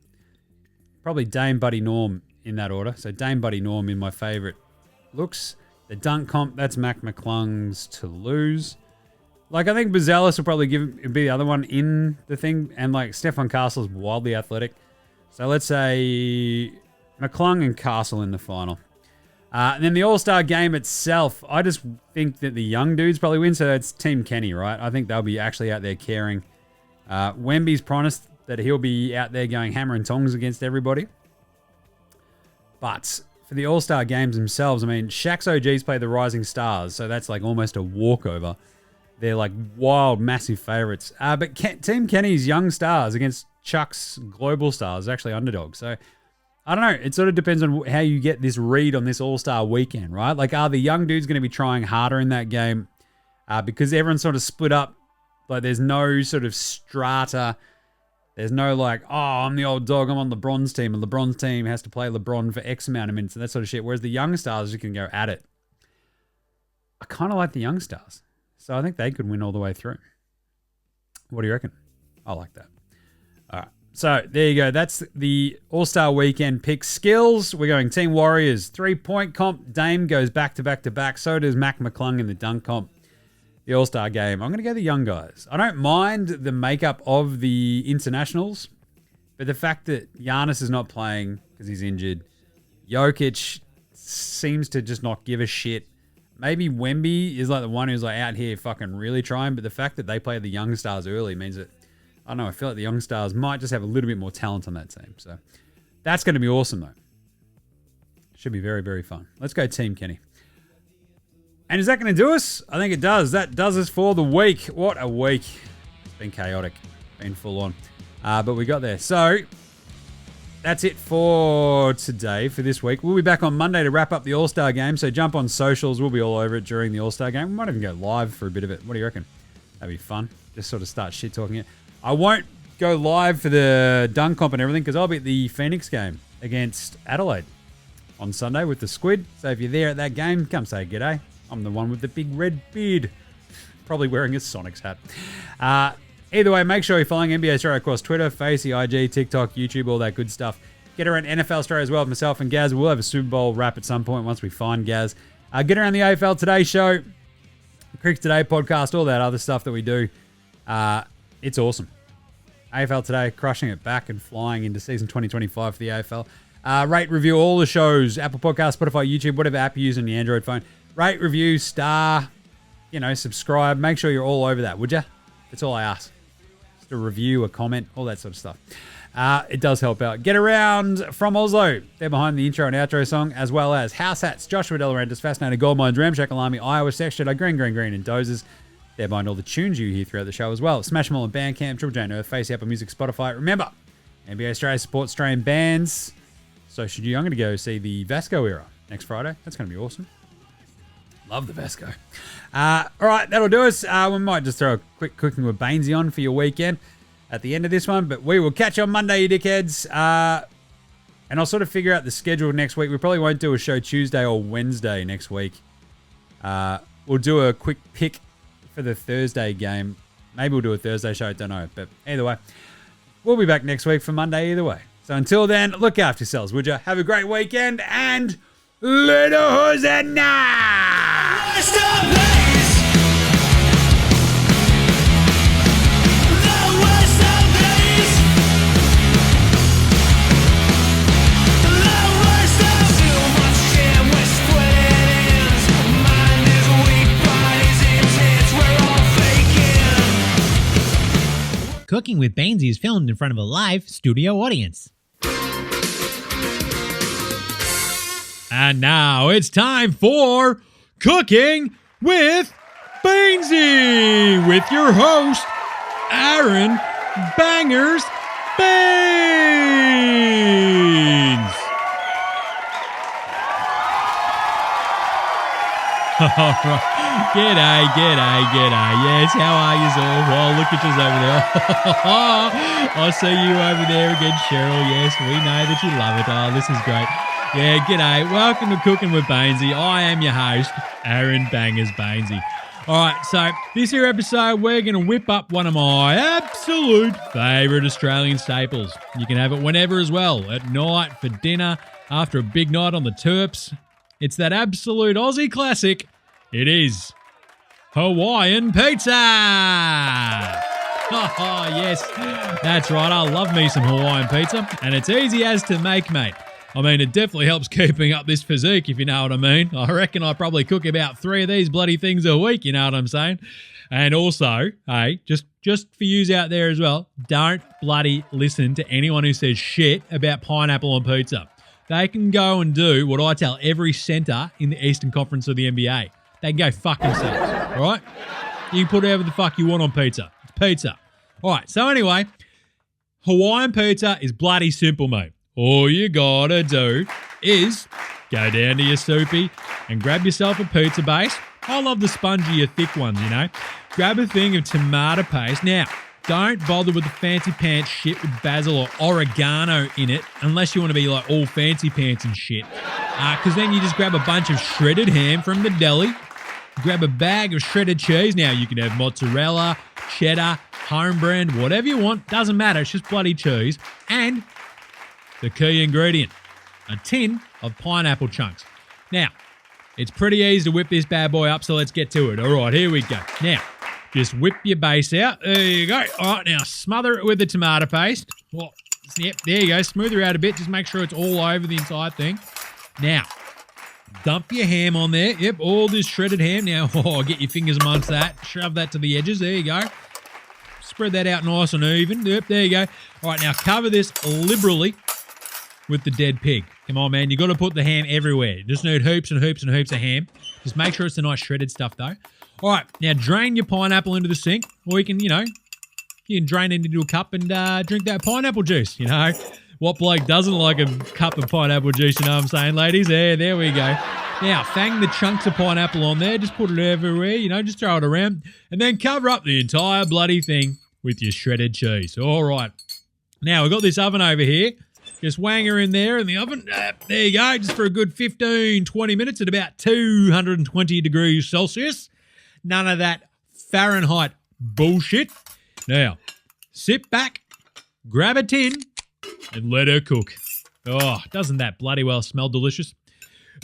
Probably Dame, Buddy, Norm in that order. So Dame, Buddy, Norm in my favorite looks. The dunk comp, that's Mac McClung's to lose. Like, I think Bazelis will probably be the other one in the thing. And, like, Stefan Castle's wildly athletic. So let's say McClung and Castle in the final. And then the All-Star game itself, I just think that the young dudes probably win. So it's Team Kenny, right? I think they'll be actually out there caring. Wemby's promised that he'll be out there going hammer and tongs against everybody. But for the All-Star games themselves, I mean, Shaq's OGs play the Rising Stars. So that's like almost a walkover. They're like wild, massive favorites. But Team Kenny's young stars against Chuck's global stars is actually underdogs. So I don't know. It sort of depends on how you get this read on this All-Star weekend, right? Like, are the young dudes going to be trying harder in that game? Because everyone's sort of split up. Like, there's no sort of strata. There's no like, oh, I'm the old dog. I'm on LeBron's team. And LeBron's team has to play LeBron for X amount of minutes and that sort of shit. Whereas the young stars, you can go at it. I kind of like the young stars. So I think they could win all the way through. What do you reckon? I like that. All right. So there you go. That's the All-Star Weekend pick. Skills, we're going Team Warriors. 3-point comp. Dame goes back to back to back. So does Mac McClung in the dunk comp. The All-Star game. I'm going to go the young guys. I don't mind the makeup of the internationals, but the fact that Giannis is not playing because he's injured. Jokic seems to just not give a shit. Maybe Wemby is like the one who's like out here fucking really trying, but the fact that they play the young stars early means that, I don't know, I feel like the young stars might just have a little bit more talent on that team. So that's going to be awesome though. Should be very, very fun. Let's go Team Kenny. And is that going to do us? I think it does. That does us for the week. What a week. It's been chaotic. Been full on. But we got there. So, that's it for today, for this week. We'll be back on Monday to wrap up the All-Star game. So, jump on socials. We'll be all over it during the All-Star game. We might even go live for a bit of it. What do you reckon? That'd be fun. Just sort of start shit-talking it. I won't go live for the dunk comp and everything because I'll be at the Phoenix game against Adelaide on Sunday with the Squid. So, if you're there at that game, come say g'day. I'm the one with the big red beard. Probably wearing a Sonics hat. Either way, make sure you're following NBA Straya across Twitter, Facey, IG, TikTok, YouTube, all that good stuff. Get around NFL Straya as well with myself and Gaz. We'll have a Super Bowl wrap at some point once we find Gaz. Get around the AFL Today show, the Cricket Today podcast, all that other stuff that we do. It's awesome. AFL Today, crushing it back and flying into season 2025 for the AFL. Rate, review all the shows, Apple Podcasts, Spotify, YouTube, whatever app you use on your Android phone. Rate, review, star, subscribe. Make sure you're all over that, would you? That's all I ask. Just a review, a comment, all that sort of stuff. It does help out. Get around from Oslo. They're behind the intro and outro song, as well as House Hats, Joshua Delarantis, Fascinated Goldmines, Ramshackle Army, Iowa, Sex Shadow, Green, and Dozers. They're behind all the tunes you hear throughout the show as well. Smash them all on Bandcamp, Triple J and Earth, Face, Apple Music, Spotify. Remember, NBA Straya supports Australian bands. So should you. I'm going to go see the Vasco era next Friday. That's going to be awesome. Love the Vasco. All right, that'll do us. We might just throw a quick Cooking with Bainesy on for your weekend at the end of this one, but we will catch you on Monday, you dickheads. And I'll sort of figure out the schedule next week. We probably won't do a show Tuesday or Wednesday next week. We'll do a quick pick for the Thursday game. Maybe we'll do a Thursday show, don't know. But either way, we'll be back next week for Monday either way. So until then, look after yourselves, would you? Have a great weekend and little Hosanna! Cooking with Bainesy is filmed in front of a live studio audience. And now it's time for Cooking with Bainesy with your host, Aaron Bangers Baines. All right. G'day. Yes, how are you all? Oh, look at you over there. I see you over there again, Cheryl. Yes, we know that you love it. Oh, this is great. Yeah, g'day. Welcome to Cooking with Bainesy. I am your host, Aaron Bangers Bainesy. All right, so this here episode, we're going to whip up one of my absolute favourite Australian staples. You can have it whenever as well, at night, for dinner, after a big night on the Terps. It's that absolute Aussie classic. It is Hawaiian pizza. Oh, yes, that's right. I love me some Hawaiian pizza, and it's easy as to make, mate. I mean, it definitely helps keeping up this physique, if you know what I mean. I reckon I probably cook about 3 of these bloody things a week, you know what I'm saying? And also, hey, just for yous out there as well, don't bloody listen to anyone who says shit about pineapple on pizza. They can go and do what I tell every centre in the Eastern Conference of the NBA. They can go fuck themselves, all right? You can put whatever the fuck you want on pizza. It's pizza. All right, so anyway, Hawaiian pizza is bloody simple, mate. All you gotta do is go down to your soupy and grab yourself a pizza base. I love the spongier, thick ones, you know. Grab a thing of tomato paste. Now, don't bother with the fancy pants shit with basil or oregano in it unless you want to be like all fancy pants and shit. Because then you just grab a bunch of shredded ham from the deli. Grab a bag of shredded cheese. Now, you can have mozzarella, cheddar, home brand, whatever you want. Doesn't matter. It's just bloody cheese. And the key ingredient, a tin of pineapple chunks. Now, it's pretty easy to whip this bad boy up, so let's get to it. All right, here we go. Now, just whip your base out. There you go. All right, now smother it with the tomato paste. Well, yep, there you go. Smooth her out a bit. Just make sure it's all over the entire thing. Now, dump your ham on there. Yep, all this shredded ham. Now, get your fingers amongst that. Shove that to the edges. There you go. Spread that out nice and even. Yep, there you go. All right, now cover this liberally with the dead pig. Come on, man. You got to put the ham everywhere. You just need heaps and heaps and heaps of ham. Just make sure it's the nice shredded stuff, though. All right, now drain your pineapple into the sink, or you can, you can drain it into a cup and drink that pineapple juice, What bloke doesn't like a cup of pineapple juice, you know what I'm saying, ladies? There we go. Now, fang the chunks of pineapple on there. Just put it everywhere, just throw it around. And then cover up the entire bloody thing with your shredded cheese. All right. Now, we've got this oven over here. Just wang her in there in the oven. There you go. Just for a good 15, 20 minutes at about 220 degrees Celsius. None of that Fahrenheit bullshit. Now, sit back, grab a tin, and let her cook. Oh, doesn't that bloody well smell delicious?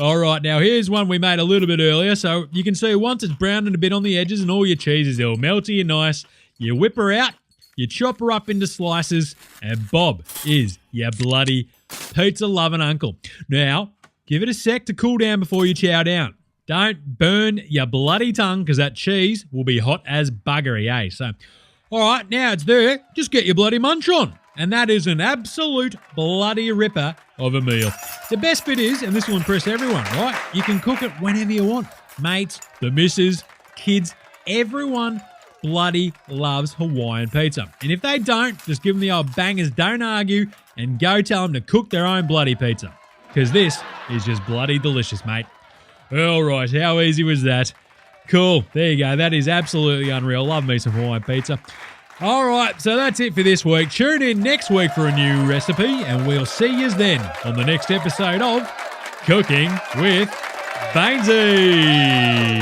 All right, now here's one we made a little bit earlier. So you can see once it's browned a bit on the edges and all your cheese is all melty and nice, you whip her out, you chop her up into slices, and Bob is your bloody pizza-loving uncle. Now, give it a sec to cool down before you chow down. Don't burn your bloody tongue because that cheese will be hot as buggery, eh? So, all right, now it's there. Just get your bloody munch on. And that is an absolute bloody ripper of a meal. The best bit is, and this will impress everyone, right? You can cook it whenever you want. Mates, the missus, kids, everyone bloody loves Hawaiian pizza. And if they don't, just give them the old bangers, don't argue, and go tell them to cook their own bloody pizza. Because this is just bloody delicious, mate. All right, how easy was that? Cool, there you go. That is absolutely unreal. Love me some Hawaiian pizza. All right, so that's it for this week. Tune in next week for a new recipe, and we'll see yous then on the next episode of Cooking with Bainesy.